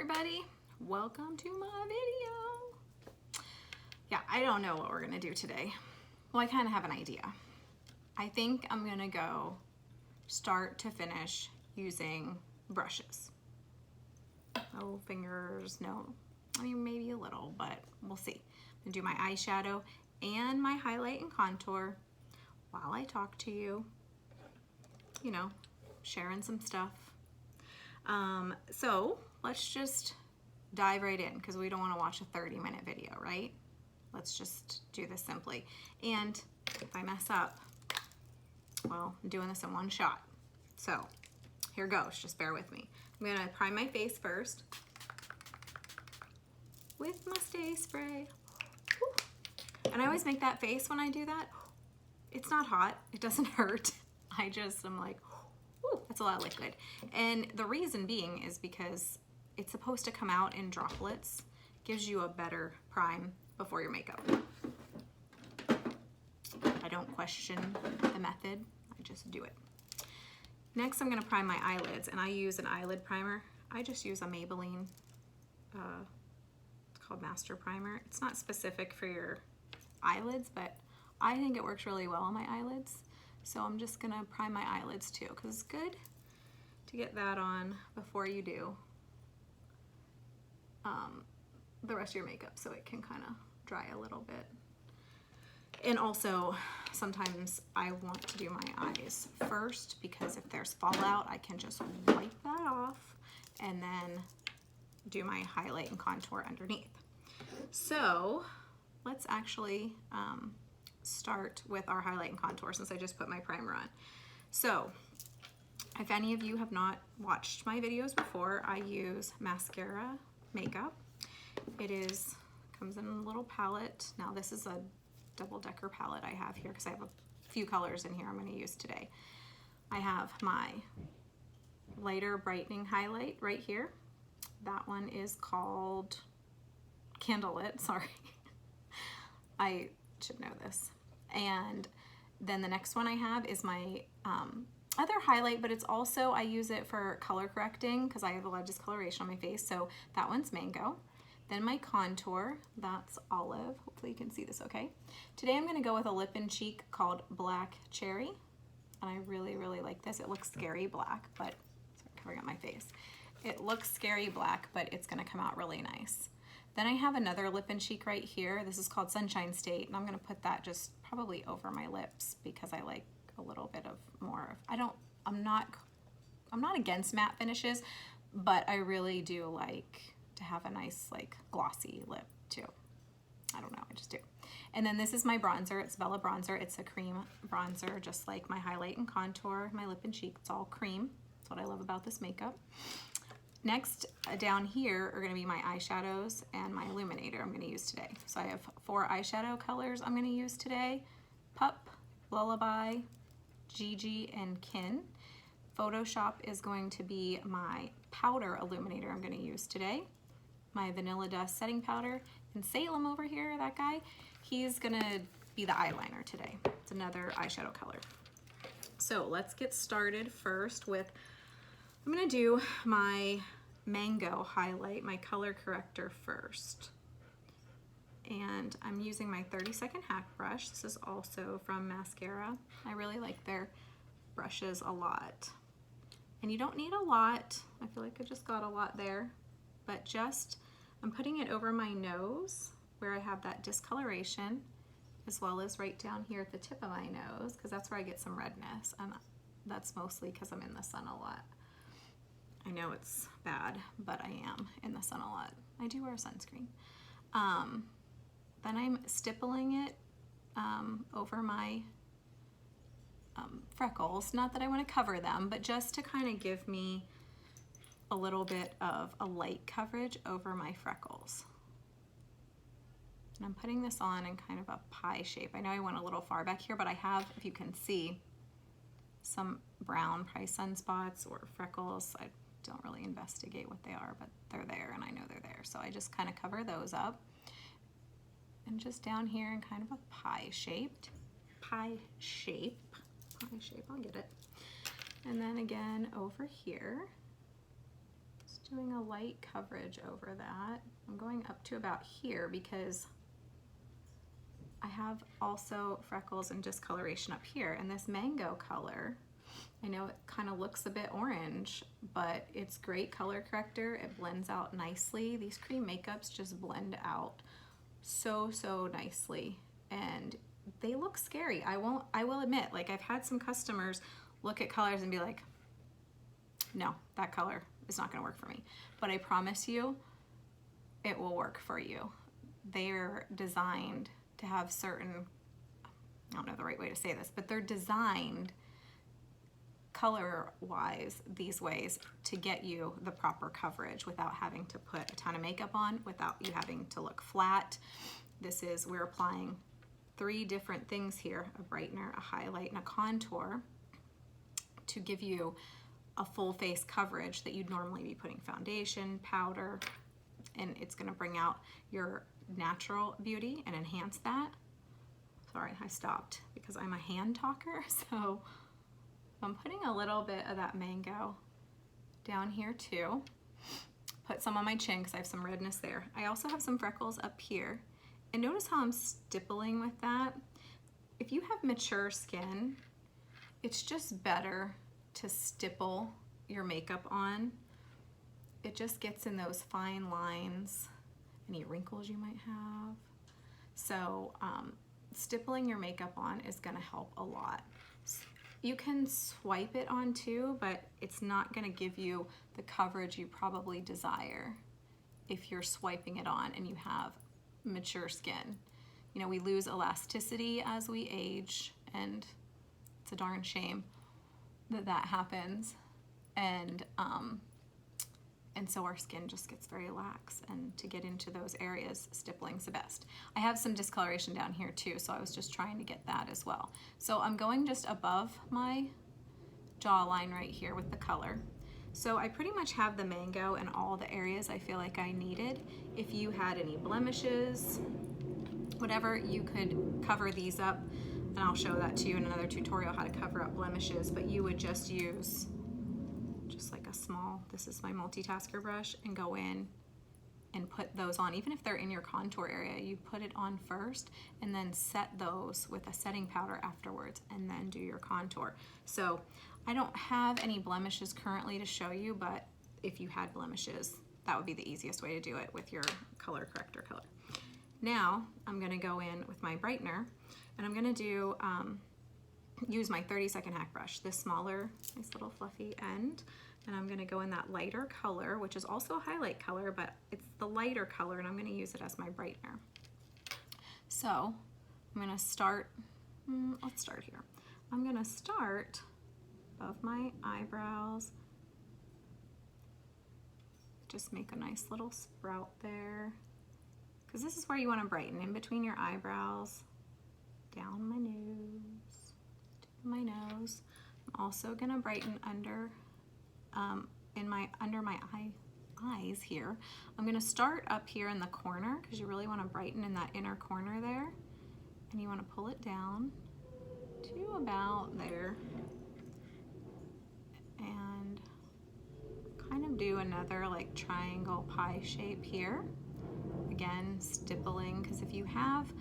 everybody, welcome to my video. Yeah, I don't know what we're gonna do today. Well, I kind of have an idea. I think I'm gonna go start to finish using brushes. No fingers, no, I mean maybe a little, but we'll see. I'm gonna do my eyeshadow and my highlight and contour while I talk to you, you know, sharing some stuff. So let's just dive right in because we don't want to watch a 30-minute video, right? Let's just do this simply. And if I mess up, well, I'm doing this in one shot. So here goes, just bear with me. I'm gonna prime my face first with my Stay Spray. And I always make that face when I do that. It's not hot, it doesn't hurt. I'm like, ooh, that's a lot of liquid. And the reason being is because it's supposed to come out in droplets. Gives you a better prime before your makeup. I don't question the method, I just do it. Next, I'm gonna prime my eyelids, and I use an eyelid primer. I just use a Maybelline, it's called Master Primer. It's not specific for your eyelids, but I think it works really well on my eyelids. So I'm just gonna prime my eyelids too, because it's good to get that on before you do the rest of your makeup, so it can kind of dry a little bit. And also, sometimes I want to do my eyes first, because if there's fallout, I can just wipe that off and then do my highlight and contour underneath. So let's actually start with our highlight and contour since I just put my primer on. So if any of you have not watched my videos before, I use Maskcara makeup. It comes in a little palette. Now this is a double-decker palette I have here because I have a few colors in here I'm going to use today. I have my lighter brightening highlight right here. That one is called Candlelit, sorry. I should know this. And then the next one I have is my other highlight, but it's also, I use it for color correcting because I have a lot of discoloration on my face, so that one's Mango. Then my contour, that's Olive. Hopefully you can see this okay. Today I'm gonna go with a lip and cheek called Black Cherry, and I really, really like this. It looks scary black, but, sorry, covering up my face. It looks scary black, but it's gonna come out really nice. Then I have another lip and cheek right here. This is called Sunshine State, and I'm gonna put that just probably over my lips because I like a little bit of more of, I'm not against matte finishes, but I really do like to have a nice like glossy lip too. I don't know, I just do. And then this is my bronzer, it's Bella Bronzer. It's a cream bronzer, just like my highlight and contour, my lip and cheek, it's all cream. That's what I love about this makeup. Next, down here are gonna be my eyeshadows and my illuminator I'm gonna use today. So I have 4 eyeshadow colors I'm gonna use today. Pup, Lullaby, Gigi, and Kin. Photoshop is going to be my powder illuminator I'm gonna use today. My Vanilla Dust setting powder. And Salem over here, that guy, he's gonna be the eyeliner today. It's another eyeshadow color. So let's get started first with, I'm gonna do my Mango highlight, my color corrector first. And I'm using my 30-second hack brush. This is also from Maskcara. I really like their brushes a lot. And you don't need a lot. I feel like I just got a lot there. But just, I'm putting it over my nose where I have that discoloration, as well as right down here at the tip of my nose, because that's where I get some redness. And that's mostly because I'm in the sun a lot. I know it's bad, but I am in the sun a lot. I do wear sunscreen. Then I'm stippling it over my freckles. Not that I want to cover them, but just to kind of give me a little bit of a light coverage over my freckles. And I'm putting this on in kind of a pie shape. I know I went a little far back here, but I have, if you can see, some brown probably sunspots or freckles. I don't really investigate what they are, but they're there and I know they're there. So I just kind of cover those up. And just down here in kind of a pie shape, I'll get it. And then again over here, just Just doing a light coverage over that. I'm going up to about here because I have also freckles and discoloration up here, and this mango color, I know it kind of looks a bit orange, but it's great color corrector. It blends out nicely. These cream makeups just blend out so nicely, and they look scary. I will admit, like, I've had some customers look at colors and be like, no, that color is not gonna work for me. But I promise you, it will work for you. They're designed to have certain, I don't know the right way to say this, but they're designed color-wise these ways to get you the proper coverage without having to put a ton of makeup on, without you having to look flat. We're applying 3 different things here, a brightener, a highlight, and a contour, to give you a full face coverage that you'd normally be putting foundation, powder, and it's gonna bring out your natural beauty and enhance that. Sorry, I stopped because I'm a hand talker, so I'm putting a little bit of that mango down here too. Put some on my chin because I have some redness there. I also have some freckles up here. And notice how I'm stippling with that. If you have mature skin, it's just better to stipple your makeup on. It just gets in those fine lines, any wrinkles you might have. So stippling your makeup on is gonna help a lot. You can swipe it on too, but it's not gonna give you the coverage you probably desire if you're swiping it on and you have mature skin. You know, we lose elasticity as we age, and it's a darn shame that happens. And so our skin just gets very lax, and to get into those areas, stippling's the best. I have some discoloration down here too, so I was just trying to get that as well. So I'm going just above my jawline right here with the color. So I pretty much have the mango in all the areas I feel like I needed. If you had any blemishes, whatever, you could cover these up, and I'll show that to you in another tutorial how to cover up blemishes, but you would just use like a small, this is my multitasker brush, and go in and put those on. Even if they're in your contour area, you put it on first and then set those with a setting powder afterwards, and then do your contour. So I don't have any blemishes currently to show you, but if you had blemishes, that would be the easiest way to do it with your color corrector color. Now I'm gonna go in with my brightener, and I'm gonna do use my 30-second hack brush, this smaller, nice little fluffy end, and I'm gonna go in that lighter color, which is also a highlight color, but it's the lighter color, and I'm gonna use it as my brightener. So I'm gonna start, let's start here. I'm gonna start above my eyebrows, just make a nice little sprout there, because this is where you wanna brighten, in between your eyebrows, down my nose, to my nose. I'm also gonna brighten under under my eyes here. I'm gonna start up here in the corner, because you really wanna brighten in that inner corner there, and you wanna pull it down to about there, and kind of do another like triangle pie shape here. Again, stippling, because if you have,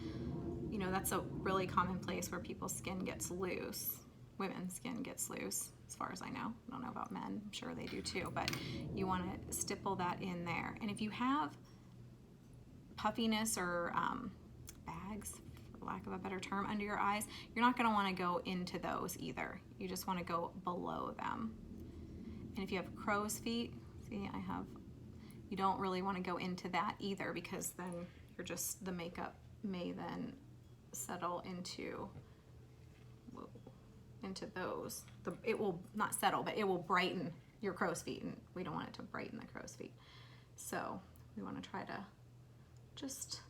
you know, that's a really common place where people's skin gets loose. Women's skin gets loose, as far as I know. I don't know about men, I'm sure they do too, but you want to stipple that in there. And if you have puffiness or bags, for lack of a better term, under your eyes, you're not going to want to go into those either. You just want to go below them. And if you have crow's feet, see, you don't really want to go into that either, because then you're just, the makeup may then settle into those. It will not settle, but it will brighten your crow's feet, and we don't want it to brighten the crow's feet. So we want to try to just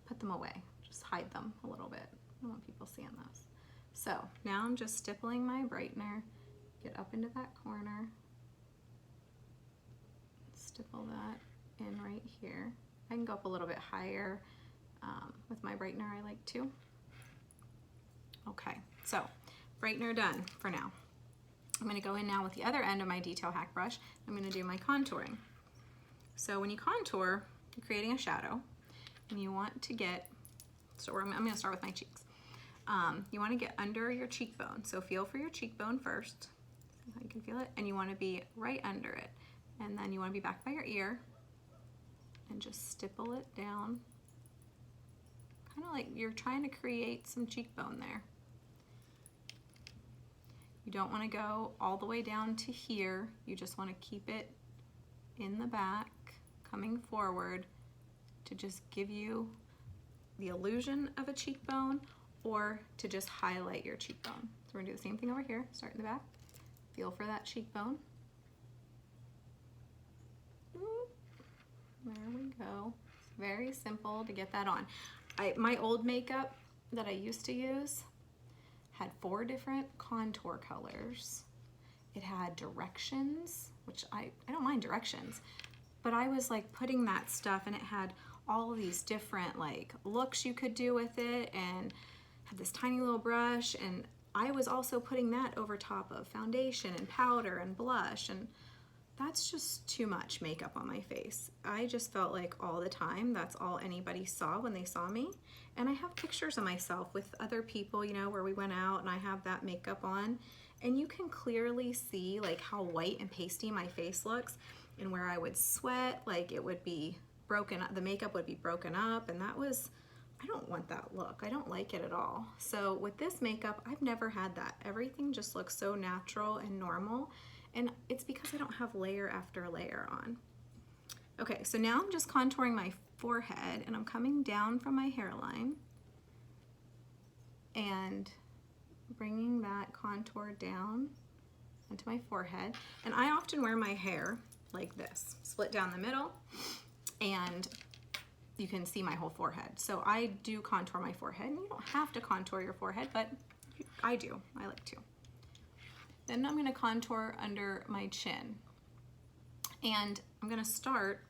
put them away, just hide them a little bit. I don't want people seeing those. So now I'm just stippling my brightener, get up into that corner, stipple that in right here. I can go up a little bit higher with my brightener, I like to. Okay, so brightener done for now. I'm going to go in now with the other end of my detail hack brush. I'm going to do my contouring. So when you contour, you're creating a shadow, and you want to get, so I'm going to start with my cheeks. You want to get under your cheekbone. So feel for your cheekbone first. See how you can feel it? And you want to be right under it. And then you want to be back by your ear and just stipple it down. Kind of like you're trying to create some cheekbone there. You don't want to go all the way down to here. You just want to keep it in the back, coming forward to just give you the illusion of a cheekbone or to just highlight your cheekbone. So we're gonna do the same thing over here. Start in the back, feel for that cheekbone. There we go. It's very simple to get that on. My old makeup that I used to use had 4 different contour colors. It had directions, which I don't mind directions, but I was like putting that stuff, and it had all of these different like looks you could do with it, and had this tiny little brush, and I was also putting that over top of foundation and powder and blush, and that's just too much makeup on my face. I just felt like all the time that's all anybody saw when they saw me. And I have pictures of myself with other people, you know, where we went out and I have that makeup on, and you can clearly see like how white and pasty my face looks, and where I would sweat, like it would be broken up, the makeup would be broken up, and that was, I don't want that look. I don't like it at all. So with this makeup, I've never had that. Everything just looks so natural and normal, and it's because I don't have layer after layer on. Okay, so now I'm just contouring my forehead, and I'm coming down from my hairline and bringing that contour down into my forehead. And I often wear my hair like this, split down the middle, and you can see my whole forehead. So I do contour my forehead, and you don't have to contour your forehead, but I do, I like to. Then I'm gonna contour under my chin. And I'm gonna start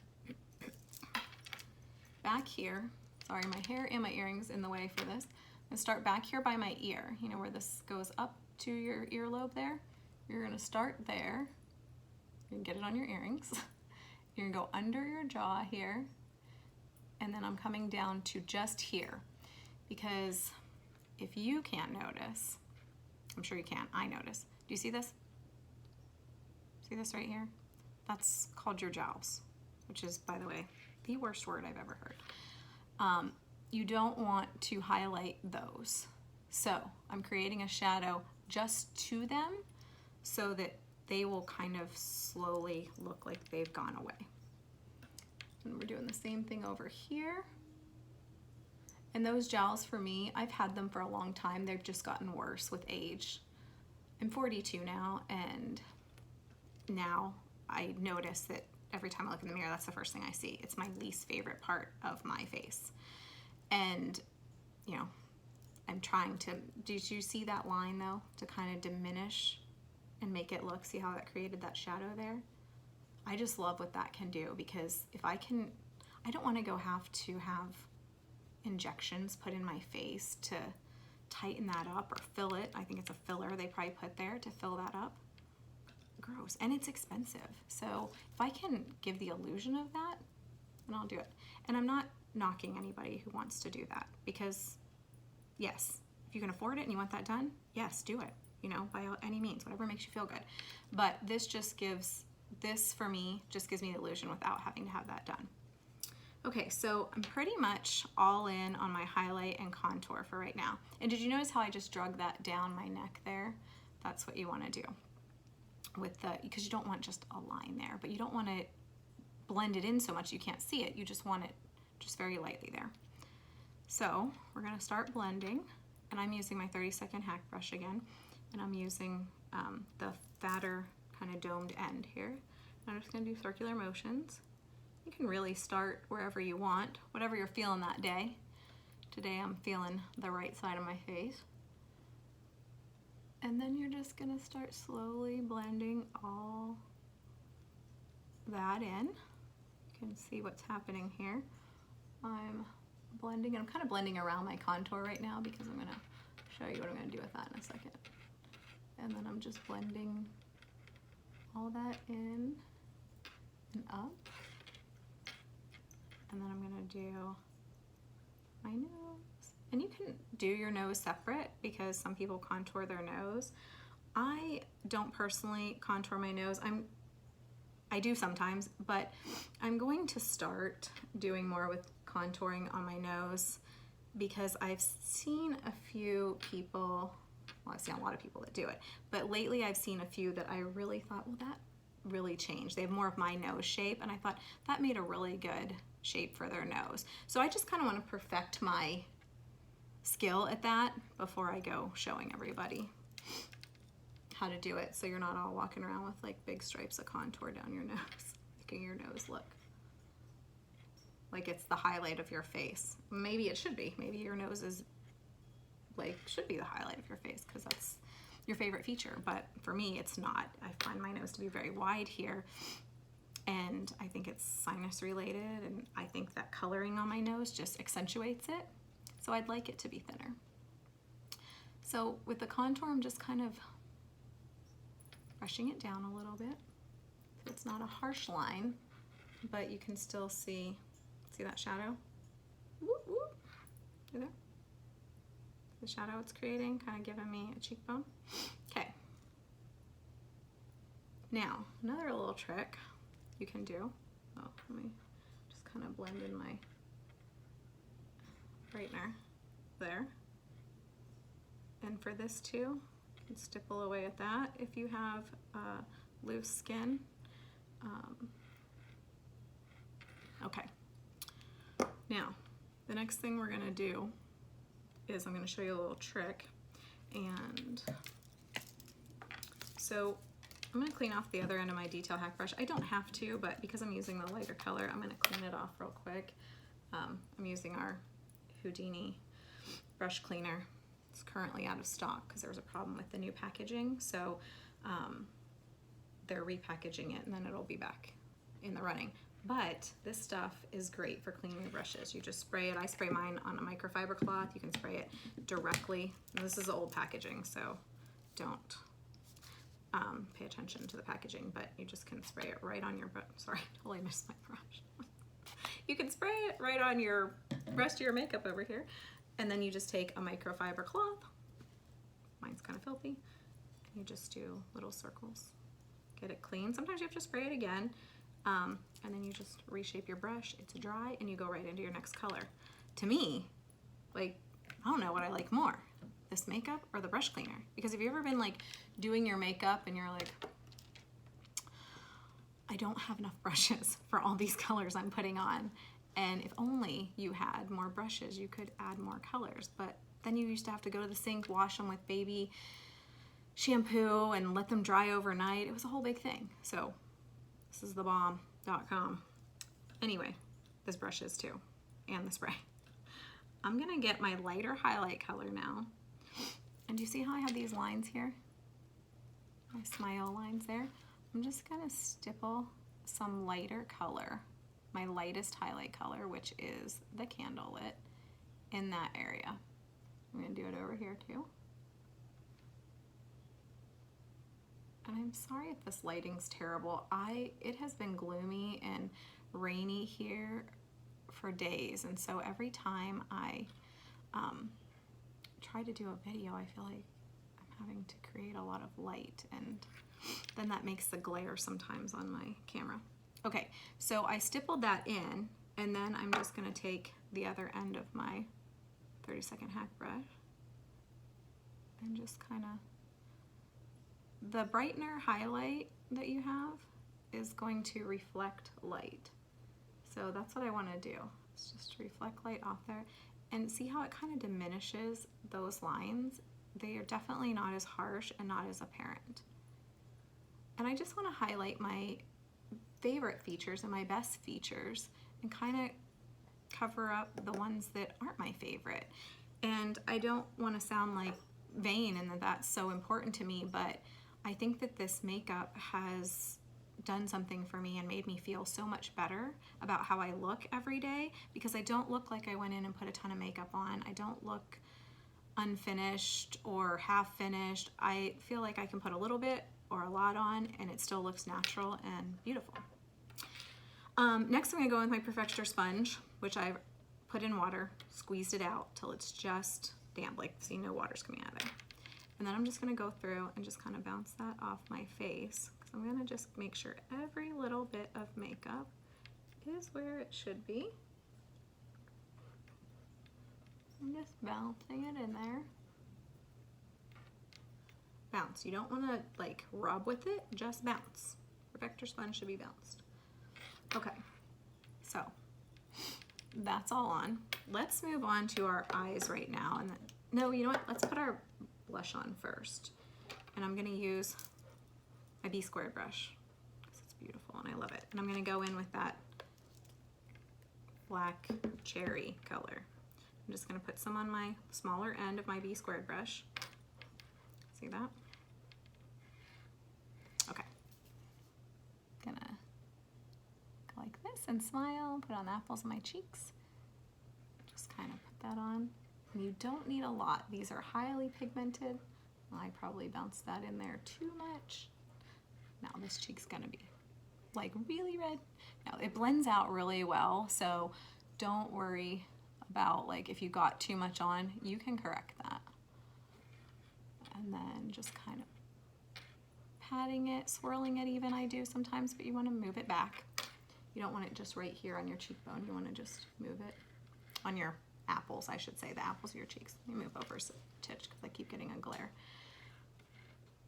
back here. Sorry, my hair and my earrings in the way for this. I'm gonna start back here by my ear, you know, where this goes up to your earlobe there. You're gonna start there. You can get it on your earrings. You're gonna go under your jaw here, and then I'm coming down to just here, because if you can't notice, I'm sure you can, I notice. Do you see this? See this right here? That's called your jowls, which is, by the way, the worst word I've ever heard. You don't want to highlight those. So I'm creating a shadow just to them so that they will kind of slowly look like they've gone away. And we're doing the same thing over here. And those jowls for me, I've had them for a long time. They've just gotten worse with age. I'm 42 now, and now I notice that every time I look in the mirror, that's the first thing I see. It's my least favorite part of my face. And, you know, I'm trying to, did you see that line though? To kind of diminish and make it look, see how that created that shadow there? I just love what that can do, because if I can, I don't want to go have to have injections put in my face to tighten that up or fill it. I think it's a filler they probably put there to fill that up. Gross, and it's expensive. So if I can give the illusion of that, then I'll do it. And I'm not knocking anybody who wants to do that, because yes, if you can afford it and you want that done, yes, do it, you know, by any means, whatever makes you feel good. But this just gives, this for me just gives me the illusion without having to have that done. Okay, so I'm pretty much all in on my highlight and contour for right now. And did you notice how I just drug that down my neck there? That's what you want to do with the, because you don't want just a line there, but you don't want to blend it in so much you can't see it. You just want it just very lightly there. So we're going to start blending, and I'm using my 30-second hack brush again, and I'm using the fatter kind of domed end here. I'm just going to do circular motions. You can really start wherever you want, whatever you're feeling that day. Today I'm feeling the right side of my face. And then you're just gonna start slowly blending all that in. You can see what's happening here. I'm blending, and I'm kind of blending around my contour right now, because I'm gonna show you what I'm gonna do with that in a second. and then I'm just blending all that in and up. And then I'm gonna do my nose. And you can do your nose separate because some people contour their nose. I don't personally contour my nose. I do sometimes, but I'm going to start doing more with contouring on my nose because I've seen a few people, well, I've seen a lot of people that do it, but lately I've seen a few that I really thought, well, that really changed. They have more of my nose shape, and I thought that made a really good shape for their nose. So I just kind of want to perfect my skill at that before I go showing everybody how to do it, so you're not all walking around with like big stripes of contour down your nose, making your nose look like it's the highlight of your face. Maybe it should be. Maybe your nose is like, should be the highlight of your face because that's your favorite feature, but for me it's not. I find my nose to be very wide here, and I think it's sinus related, and I think that coloring on my nose just accentuates it, so I'd like it to be thinner. So with the contour, I'm just kind of brushing it down a little bit. So it's not a harsh line, but you can still see that shadow? Whoop, whoop. See there? The shadow it's creating, kind of giving me a cheekbone. Okay. Now, another little trick you can do. Oh, let me just kind of blend in my brightener there. And for this too, you can stipple away at that if you have loose skin. Okay. Now, the next thing we're gonna do is I'm gonna show you a little trick. And so I'm gonna clean off the other end of my detail hack brush. I don't have to, but because I'm using the lighter color, I'm gonna clean it off real quick. I'm using our Houdini brush cleaner. It's currently out of stock because there was a problem with the new packaging. So they're repackaging it and then it'll be back in the running. But this stuff is great for cleaning your brushes. You just spray it. I spray mine on a microfiber cloth. You can spray it directly. And this is old packaging, so don't pay attention to the packaging, but you just can spray it right on your brush. Sorry, totally missed my brush. You can spray it right on your rest of your makeup over here. And then you just take a microfiber cloth. Mine's kind of filthy. And you just do little circles. Get it clean. Sometimes you have to spray it again. And then you just reshape your brush. It's dry and you go right into your next color. To me, like, I don't know what I like more, this makeup or the brush cleaner. Because have you ever been like doing your makeup and you're like, I don't have enough brushes for all these colors I'm putting on. And if only you had more brushes, you could add more colors. But then you used to have to go to the sink, wash them with baby shampoo and let them dry overnight. It was a whole big thing. So this is thebomb.com. Anyway, this brush is too, and the spray. I'm gonna get my lighter highlight color now. And do you see how I have these lines here? My smile lines there. I'm just gonna stipple some lighter color, my lightest highlight color, which is the Candlelit, in that area. I'm gonna do it over here too. And I'm sorry if this lighting's terrible. It has been gloomy and rainy here for days, and so every time I try to do a video, I feel like I'm having to create a lot of light, and then that makes the glare sometimes on my camera. Okay, so I stippled that in, and then I'm just gonna take the other end of my 30-second hack brush and just kind of, the brightener highlight that you have is going to reflect light. So that's what I want to do. It's just reflect light off there. And see how it kind of diminishes those lines? They are definitely not as harsh and not as apparent. And I just want to highlight my favorite features and my best features and kind of cover up the ones that aren't my favorite. And I don't want to sound like vain and that that's so important to me, but I think that this makeup has done something for me and made me feel so much better about how I look every day, because I don't look like I went in and put a ton of makeup on. I don't look unfinished or half finished, I feel like I can put a little bit or a lot on and it still looks natural and beautiful. Next I'm gonna go in with my Perfector sponge, which I've put in water, squeezed it out till it's just damp, like see no water's coming out of it. And then I'm just gonna go through and just kind of bounce that off my face, because I'm gonna just make sure every little bit of makeup is where it should be. I'm just bouncing it in there. Bounce. You don't want to like rub with it, just bounce. Perfector sponge should be bounced. Okay, so that's all on. Let's move on to our eyes right now. And then, no, you know what? Let's put our blush on first. And I'm gonna use my B squared brush because it's beautiful and I love it. And I'm gonna go in with that black cherry color. I'm just gonna put some on my smaller end of my B squared brush. See that? Okay. Gonna go like this and smile, put on the apples of my cheeks. Just kind of put that on. And you don't need a lot. These are highly pigmented. I probably bounced that in there too much. Now this cheek's gonna be like really red. Now it blends out really well, so don't worry about like if you got too much on, you can correct that. And then just kind of patting it, swirling it even I do sometimes, but you want to move it back. You don't want it just right here on your cheekbone. You want to just move it on your apples, I should say, the apples of your cheeks. Let me move over a titch because I keep getting a glare.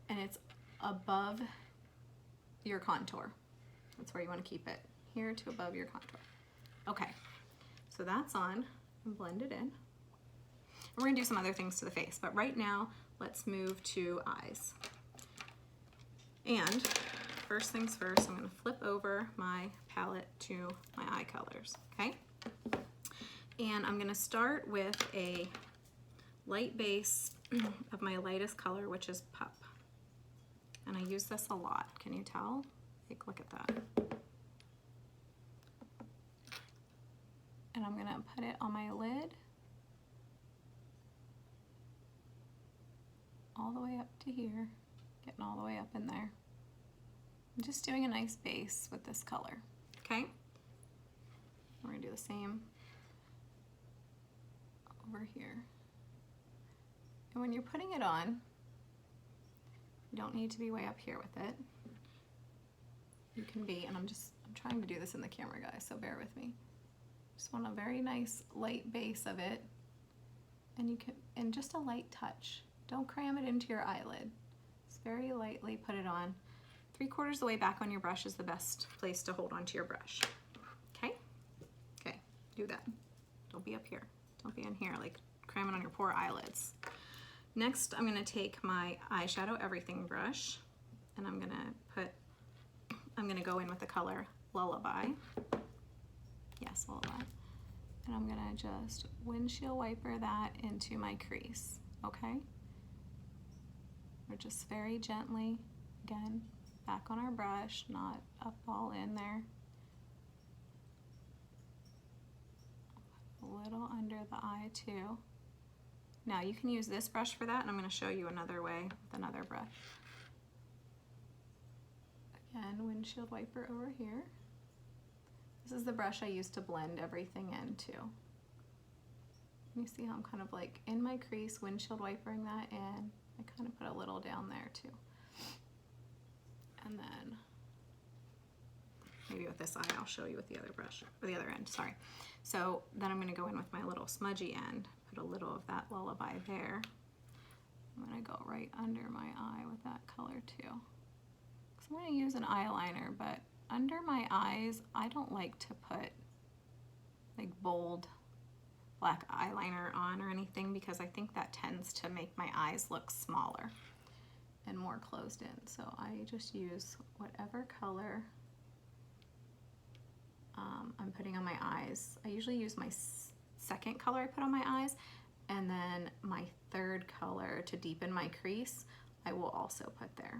And it's above your contour. That's where you want to keep it, here to above your contour. Okay, so that's on and blend it in. We're going to do some other things to the face, but right now let's move to eyes. And first things first, I'm going to flip over my palette to my eye colors, okay? And I'm going to start with a light base of my lightest color, which is Pup. And I use this a lot. Can you tell? Like, look at that. And I'm going to put it on my lid. All the way up to here, getting all the way up in there. I'm just doing a nice base with this color, okay? We're gonna do the same over here. And when you're putting it on, you don't need to be way up here with it. You can be, and I'm trying to do this in the camera, guys, so bear with me. Just want a very nice light base of it, and you can, and just a light touch. Don't cram it into your eyelid. Just very lightly put it on. 3/4 of the way back on your brush is the best place to hold onto your brush. Okay? Okay, do that. Don't be up here. Don't be in here, like cramming on your poor eyelids. Next, I'm gonna take my eyeshadow everything brush and I'm gonna go in with the color Lullaby. Yes, Lullaby. And I'm gonna just windshield wiper that into my crease, okay? We're just very gently, again, back on our brush, not up all in there. A little under the eye too. Now you can use this brush for that, and I'm going to show you another way with another brush. Again, windshield wiper over here. This is the brush I use to blend everything into. You see how I'm kind of like in my crease, windshield wipering that in. I kind of put a little down there too. And then maybe with this eye, I'll show you with the other brush, or the other end, sorry. So then I'm gonna go in with my little smudgy end, put a little of that Lullaby there. I'm gonna go right under my eye with that color too. So I'm gonna use an eyeliner, but under my eyes, I don't like to put like bold black eyeliner on or anything because I think that tends to make my eyes look smaller and more closed in. So I just use whatever color I'm putting on my eyes. I usually use my second color I put on my eyes, and then my third color to deepen my crease I will also put there.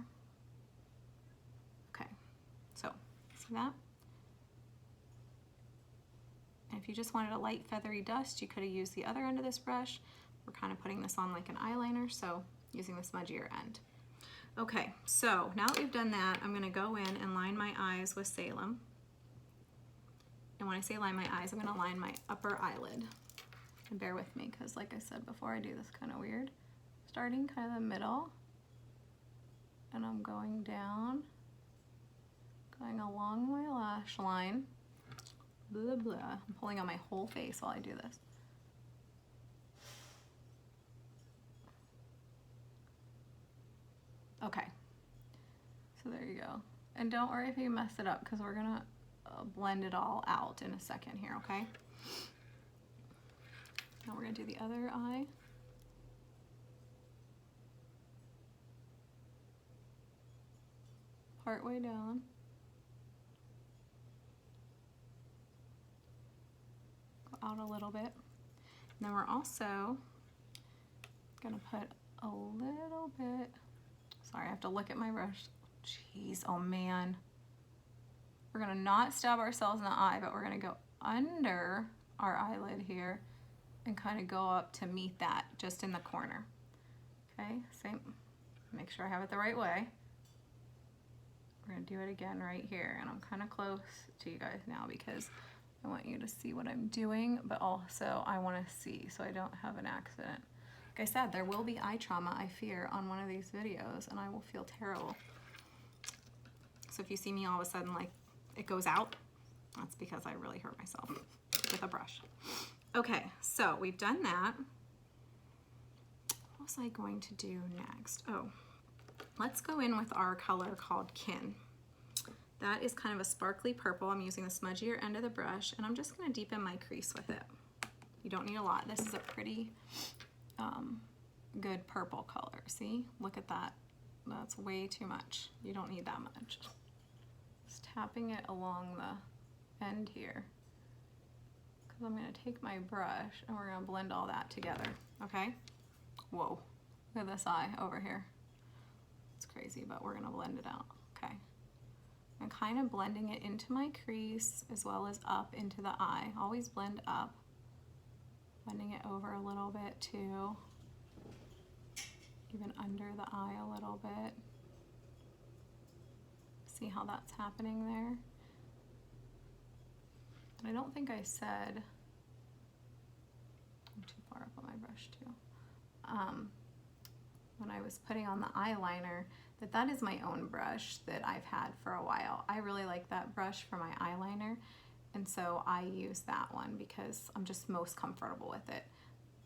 Okay, so see that? And if you just wanted a light feathery dust, you could have used the other end of this brush, we're kind of putting this on like an eyeliner, so using the smudgier end. Okay, so now that we've done that, I'm gonna go in and line my eyes with Salem. And when I say line my eyes, I'm gonna line my upper eyelid. And bear with me, because like I said before, I do this kind of weird. Starting kind of the middle, and I'm going down, going along my lash line. Blah, blah. I'm pulling on my whole face while I do this. Okay, so there you go. And don't worry if you mess it up, because we're gonna blend it all out in a second here, okay? Now we're gonna do the other eye. Part way down. Go out a little bit. And then we're also gonna put a little bit, sorry, I have to look at my brush. Jeez, oh man. We're gonna not stab ourselves in the eye, but we're gonna go under our eyelid here and kind of go up to meet that just in the corner. Okay, same, make sure I have it the right way. We're gonna do it again right here, and I'm kind of close to you guys now because I want you to see what I'm doing, but also I want to see so I don't have an accident. Like I said, there will be eye trauma, I fear, on one of these videos, and I will feel terrible. So if you see me all of a sudden like it goes out, that's because I really hurt myself with a brush. Okay, so we've done that. What was I going to do next? Oh, let's go in with our color called Kin. That is kind of a sparkly purple. I'm using the smudgier end of the brush, and I'm just gonna deepen my crease with it. You don't need a lot. This is a pretty good purple color. See, look at that. That's way too much. You don't need that much. Just tapping it along the end here. Because I'm gonna take my brush and we're gonna blend all that together, okay? Whoa, look at this eye over here. It's crazy, but we're gonna blend it out, okay? I'm kind of blending it into my crease as well as up into the eye. Always blend up. Blending it over a little bit too. Even under the eye a little bit. See how that's happening there? And I don't think I said, I'm too far up on my brush too. When I was putting on the eyeliner, that is my own brush that I've had for a while. I really like that brush for my eyeliner, and so I use that one because I'm just most comfortable with it.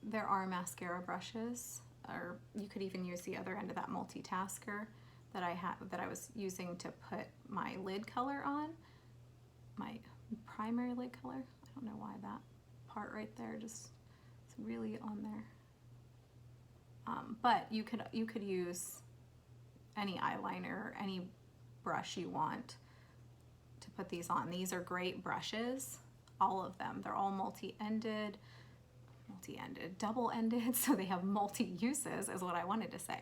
There are mascara brushes, or you could even use the other end of that multitasker that I was using to put my lid color on, my primary lid color. I don't know why that part right there just is really on there. But you could use any eyeliner or any brush you want to put these on. These are great brushes, all of them. They're all multi-ended, double-ended, so they have multi-uses is what I wanted to say.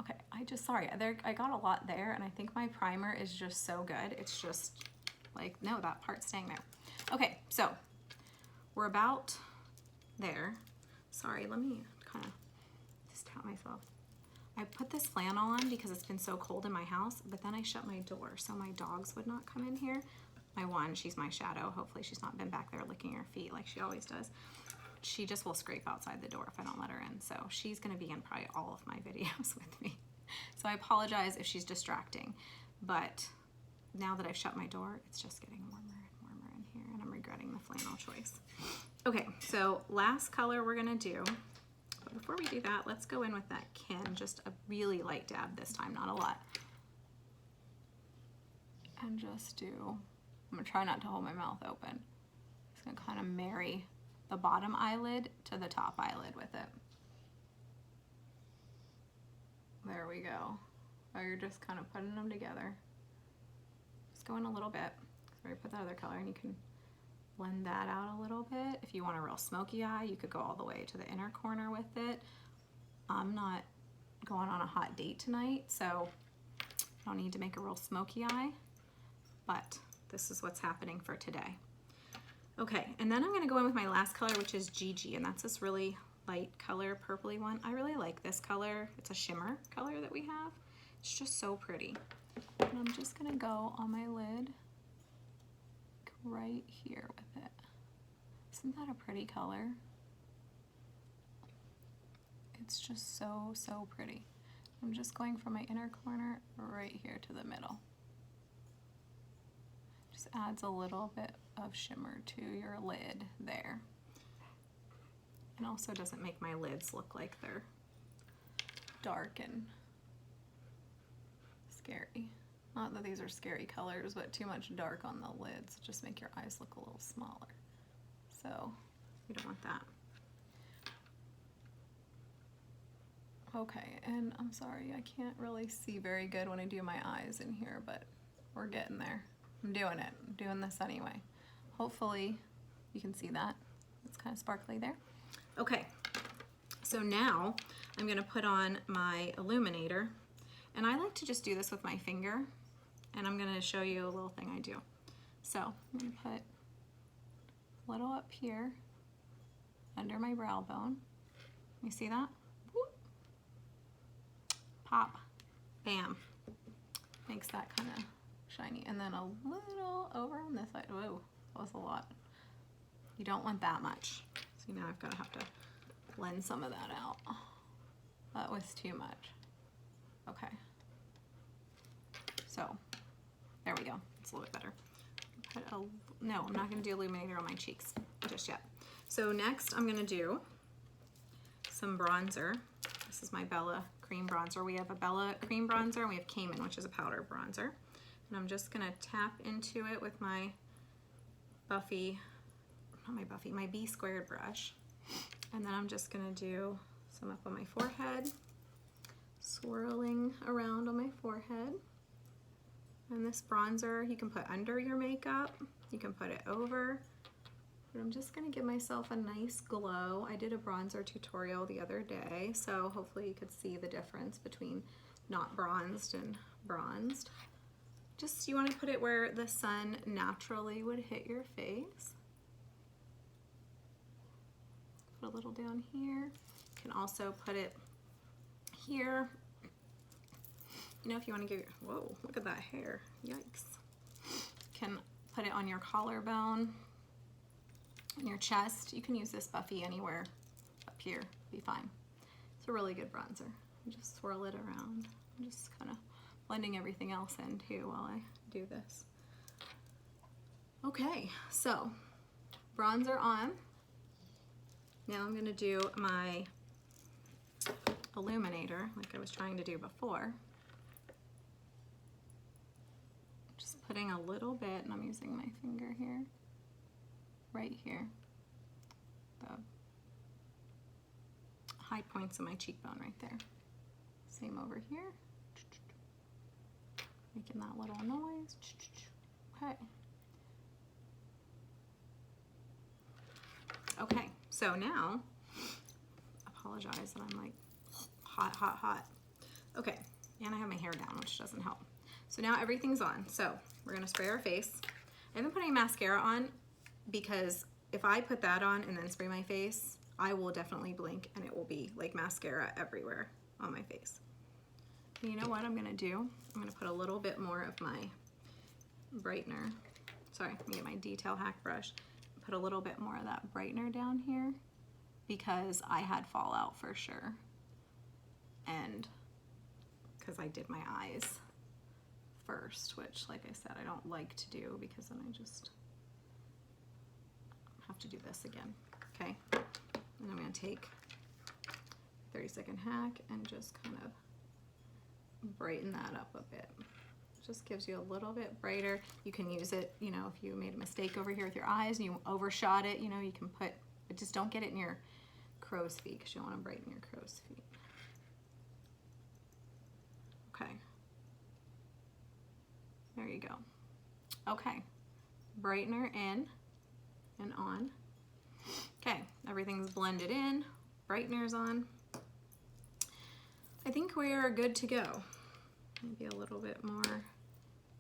Okay, I got a lot there, and I think my primer is just so good. It's just like, no, that part's staying there. Okay, so we're about there. Sorry, let me kind of just tap myself. I put this flannel on because it's been so cold in my house, but then I shut my door so my dogs would not come in here. My one, she's my shadow. Hopefully she's not been back there licking her feet like she always does. She just will scrape outside the door if I don't let her in. So she's gonna be in probably all of my videos with me. So I apologize if she's distracting, but now that I've shut my door, it's just getting warmer and warmer in here, and I'm regretting the flannel choice. Okay, so last color we're gonna do. But before we do that, let's go in with that Kin, just a really light dab this time, not a lot. And just do, I'm gonna try not to hold my mouth open. Just gonna kind of marry the bottom eyelid to the top eyelid with it. There we go. So you're just kind of putting them together. Just go in a little bit. So I put that other color, and you can blend that out a little bit. If you want a real smoky eye, you could go all the way to the inner corner with it. I'm not going on a hot date tonight, so I don't need to make a real smoky eye, but this is what's happening for today. Okay, and then I'm gonna go in with my last color, which is Gigi, and that's this really light color, purpley one. I really like this color. It's a shimmer color that we have. It's just so pretty. And I'm just gonna go on my lid right here with it. Isn't that a pretty color? It's just so, so pretty. I'm just going from my inner corner right here to the middle. Just adds a little bit of shimmer to your lid there. And also doesn't make my lids look like they're dark and scary. Not that these are scary colors, but too much dark on the lids just make your eyes look a little smaller. So we don't want that. Okay, and I'm sorry, I can't really see very good when I do my eyes in here, but we're getting there. I'm doing it. I'm doing this anyway. Hopefully you can see that. It's kind of sparkly there. Okay, so now I'm gonna put on my illuminator, and I like to just do this with my finger, and I'm gonna show you a little thing I do. So I'm gonna put a little up here under my brow bone. You see that? Whoop. Pop, bam. Makes that kind of shiny. And then a little over on this side. Whoa, that was a lot. You don't want that much. See, now I've got to have to blend some of that out. That was too much. Okay. So, there we go. It's a little bit better. No, I'm not going to do illuminator on my cheeks just yet. So next I'm going to do some bronzer. This is my Bella cream bronzer. We have a Bella cream bronzer and we have Cayman, which is a powder bronzer. And I'm just going to tap into it with my my B squared brush. And then I'm just going to do some up on my forehead, swirling around on my forehead. And this bronzer you can put under your makeup, you can put it over, but I'm just gonna give myself a nice glow. I did a bronzer tutorial the other day, so hopefully you could see the difference between not bronzed and bronzed. Just, you wanna put it where the sun naturally would hit your face. Put a little down here. You can also put it here. You know, if you want to give your, whoa, look at that hair, yikes. Can put it on your collarbone, on your chest. You can use this Buffy anywhere up here, be fine. It's a really good bronzer. You just swirl it around. I'm just kind of blending everything else in too while I do this. Okay, so bronzer on. Now I'm gonna do my illuminator like I was trying to do before. Putting a little bit, and I'm using my finger here, right here, the high points of my cheekbone right there. Same over here, making that little noise. Okay. Okay, so now, apologize that I'm like hot, hot, hot. Okay, and I have my hair down, which doesn't help. So now everything's on. So we're gonna spray our face. I haven't put any mascara on because if I put that on and then spray my face, I will definitely blink and it will be like mascara everywhere on my face. And you know what I'm gonna do? I'm gonna put a little bit more of my brightener. Sorry, let me get my detail hack brush. Put a little bit more of that brightener down here because I had fallout for sure. And because I did my eyes first, which, like I said, I don't like to do because then I just have to do this again. Okay, and I'm going to take 30-second hack and just kind of brighten that up a bit. It just gives you a little bit brighter. You can use it, you know, if you made a mistake over here with your eyes and you overshot it, you know, you can put, but just don't get it in your crow's feet because you don't want to brighten your crow's feet. Okay. There you go. Okay, brightener in and on. Okay, everything's blended in, brightener's on. I think we are good to go. Maybe a little bit more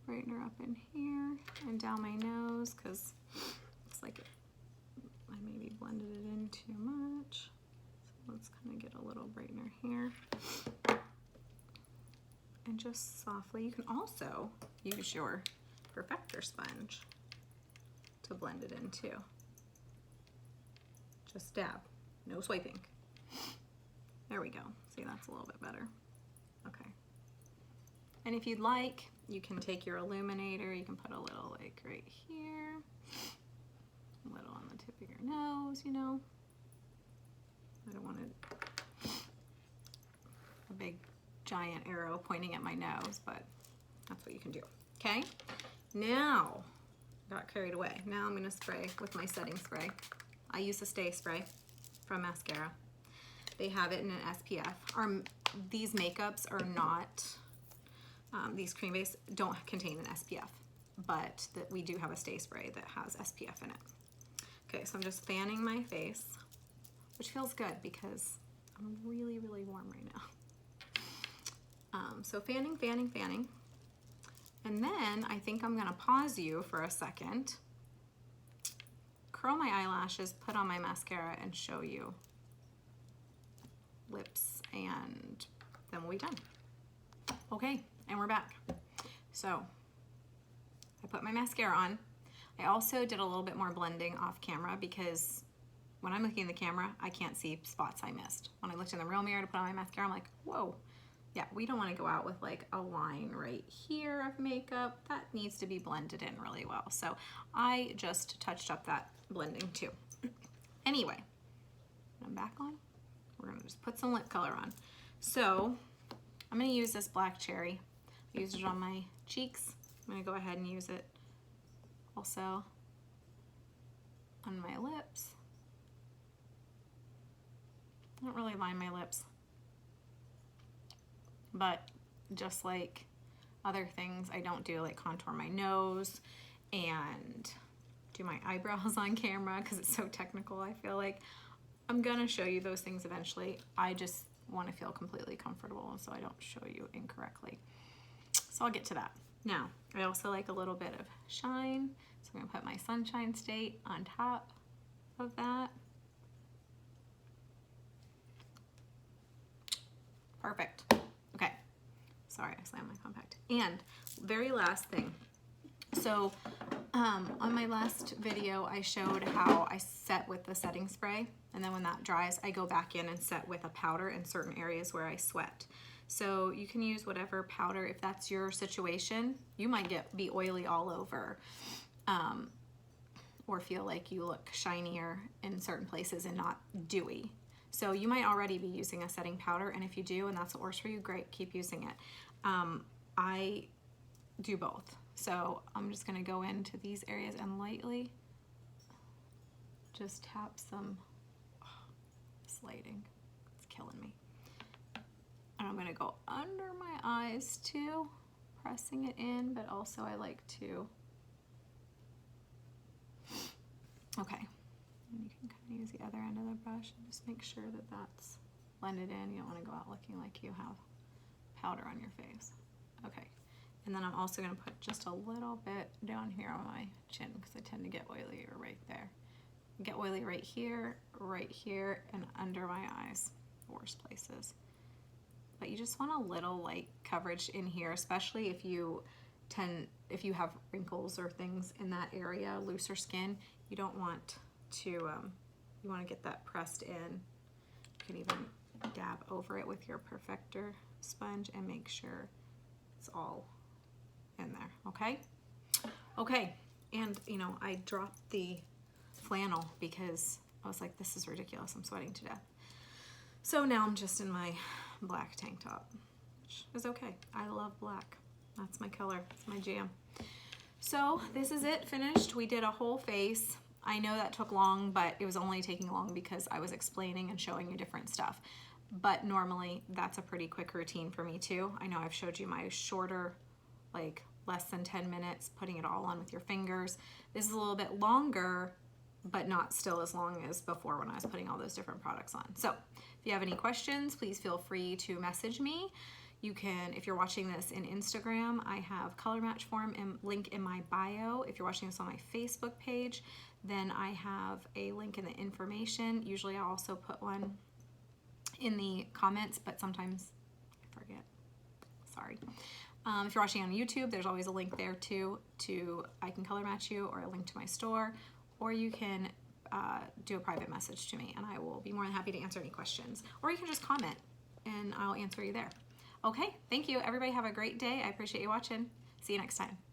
brightener up in here and down my nose because it's like I maybe blended it in too much. So let's kind of get a little brightener here. And just softly, you can also use your perfector sponge to blend it in too. Just dab, no swiping. There we go. See, that's a little bit better. Okay. And if you'd like, you can take your illuminator, you can put a little like right here, a little on the tip of your nose, you know. I don't want a big giant arrow pointing at my nose, but that's what you can do. Okay, now, got carried away. Now I'm gonna spray with my setting spray. I use the Stay Spray from Maskcara. They have it in an SPF. These makeups are not, these cream base don't contain an SPF, but we do have a Stay Spray that has SPF in it. Okay, so I'm just fanning my face, which feels good because I'm really, really warm right now. So fanning, fanning, fanning. And then I think I'm gonna pause you for a second, curl my eyelashes, put on my mascara, and show you lips, and then we'll be done. Okay, and we're back. So I put my mascara on. I also did a little bit more blending off camera because when I'm looking in the camera, I can't see spots I missed. When I looked in the real mirror to put on my mascara, I'm like, whoa. Yeah, we don't want to go out with like a line right here of makeup. That needs to be blended in really well. So I just touched up that blending too. Anyway, I'm back on. We're gonna just put some lip color on. So I'm gonna use this black cherry. I used it on my cheeks. I'm gonna go ahead and use it also on my lips. I don't really line my lips, but just like other things I don't do, like contour my nose and do my eyebrows on camera because it's so technical. I feel like I'm gonna show you those things eventually. I just want to feel completely comfortable so I don't show you incorrectly. So I'll get to that. Now, I also like a little bit of shine, so I'm gonna put my Sunshine State on top of that. Perfect. Okay. Sorry, I slammed my compact. And very last thing. So on my last video, I showed how I set with the setting spray, and then when that dries, I go back in and set with a powder in certain areas where I sweat. So you can use whatever powder if that's your situation. You might be oily all over, or feel like you look shinier in certain places and not dewy. So you might already be using a setting powder, and if you do and that's what works for you, great, keep using it. I do both. So I'm just gonna go into these areas and lightly just tap some, this lighting, it's killing me. And I'm gonna go under my eyes too, pressing it in, but also I like to, okay. And you can kind of use the other end of the brush and just make sure that that's blended in. You don't want to go out looking like you have powder on your face. Okay, and then I'm also going to put just a little bit down here on my chin because I tend to get oilier right there. Get oily right here, and under my eyes, the worst places. But you just want a little like coverage in here, especially if you have wrinkles or things in that area, looser skin. You don't want to, you want to get that pressed in. You can even dab over it with your perfector sponge and make sure it's all in there, okay? Okay, and you know, I dropped the flannel because I was like, this is ridiculous, I'm sweating to death. So now I'm just in my black tank top, which is okay. I love black. That's my color, it's my jam. So this is it, finished. We did a whole face. I know that took long, but it was only taking long because I was explaining and showing you different stuff. But normally that's a pretty quick routine for me too. I know I've showed you my shorter, like less than 10 minutes, putting it all on with your fingers. This is a little bit longer, but not still as long as before when I was putting all those different products on. So if you have any questions, please feel free to message me. You can, if you're watching this in Instagram, I have color match form and link in my bio. If you're watching this on my Facebook page, then I have a link in the information. Usually I also put one in the comments, but sometimes I forget. Sorry. If you're watching on YouTube, there's always a link there too I can color match you, or a link to my store, or you can do a private message to me and I will be more than happy to answer any questions, or you can just comment and I'll answer you there. Okay, thank you. Everybody have a great day. I appreciate you watching. See you next time.